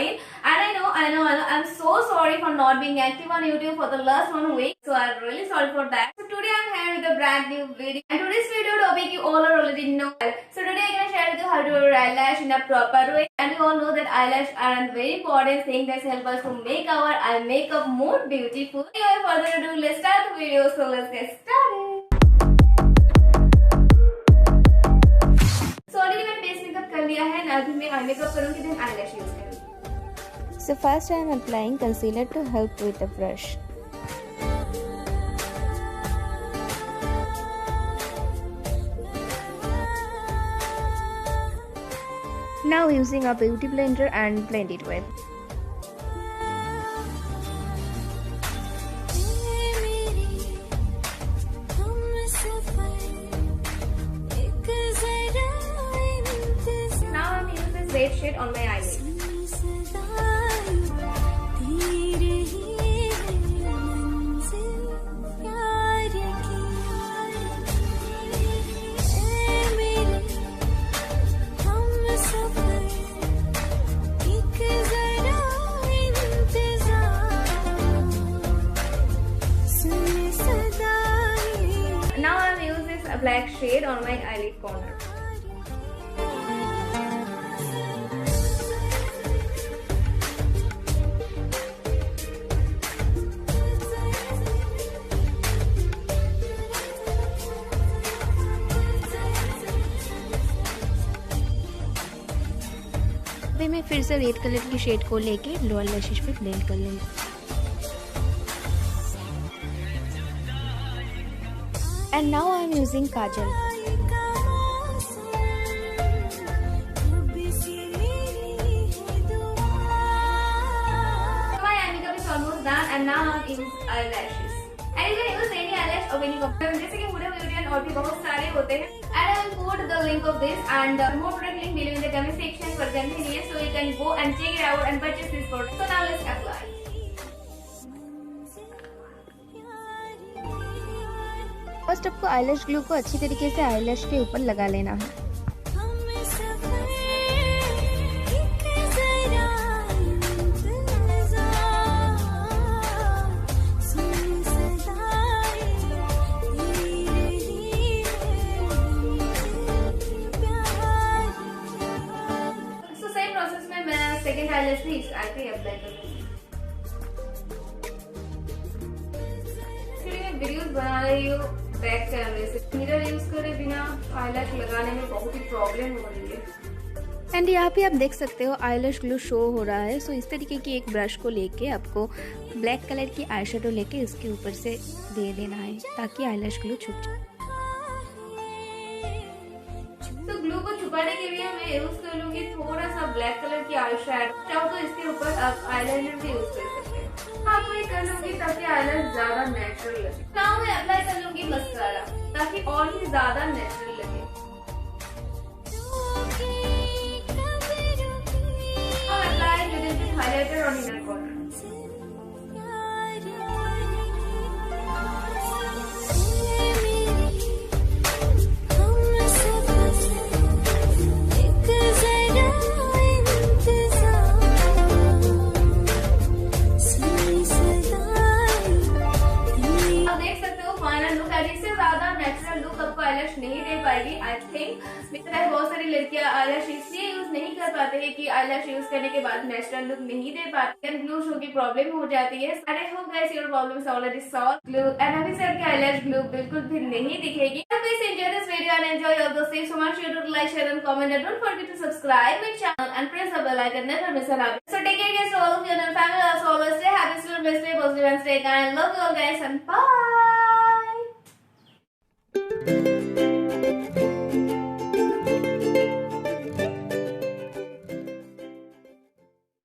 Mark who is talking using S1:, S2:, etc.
S1: join. And I know. I'm so sorry for not being active on YouTube for the last 1 week. So I'm really sorry for that. So today I'm here with a brand new video. And today's video topic you all already know. So today I'm gonna share with you how to do your eyelash in a proper way. And we all know that eyelash are a very important thing that helps us to make our eye makeup more beautiful. Without further ado, let's start the video. So let's get started. So already मैंने base makeup कर लिया है. अभी मैं eye makeup करूँगी, then eyelash use करूँगी.
S2: So first I am applying concealer to help with the brush. Now using a beauty blender and blend it well.
S1: Now I'm using this red shade on my eyelid. Now I'm using this black shade on my eyelid corner.
S2: अभी मैं फिर से red colour की shade को लेके lower lashes पे blend कर लूँगी. And now I am using kajal.
S1: My eye makeup is almost done, and now I'm using eyelashes. And you can use any eyelash or any company. जैसे कि मुझे beauty और भी बहुत सारे होते हैं. And I will put the link of this and more product link below in the comment section for convenience, so you can go and check it out and purchase this product. So now let's apply.
S2: First आपको eyelash glue को अच्छी तरीके से eyelash के ऊपर लगा लेना है.
S1: So same process में मैं सेकंड आईलैश भी इस आई पे अप्लाई करूँगी. इसलिए मैं वीडियोस बना रही हूँ बैक कैमरे से. मिरर यूज करे बिना आईलैश लगाने में बहुत ही प्रॉब्लम हो रही है.
S2: एंड यहाँ पे आप देख सकते हो आईलैश ग्लू शो हो रहा है. सो इस तरीके की एक ब्रश को लेके आपको ब्लैक कलर की आई शेडो लेके इसके ऊपर से दे देना है ताकि आईलैश ग्लू छुप जाए.
S1: तो ग्लू को छुपाने के लिए मैं यूज कर लूंगी थोड़ा सा ब्लैक कलर की आई शेडो. चाहो तो इसके ऊपर आप आईलाइनर भी यूज कर सकते हैं. आप ये कर लूंगी ताकि आईलाइनर ज्यादा नेचुरल लगे. नाउ मैं अप्लाई कर लूंगी मस्कारा ताकि और ही ज्यादा नेचुरल लगे. अब apply little bit highlighter on inner corner. नहीं दे पाएगी. आई थिंक मेरे बहुत सारी लड़कियां आईलैश इसलिए यूज नहीं कर पाते हैं कि आईलैश यूज करने के बाद नेचुरल लुक नहीं दे पाते हैं. ग्लू शो की प्रॉब्लम हो जाती है. I hope guys your problem is already solve. Glue and अभी से आपकी आईलैश ग्लू बिल्कुल भी नहीं दिखेगी. Please enjoy this video and enjoy all the saves. So much you to like, share and comment and don't forget to subscribe my channel and press the bell icon never miss an update. So take care guys, to all of you and family. Also always stay happy, stay blessed, stay positive and stay kind. Love you all guys and bye.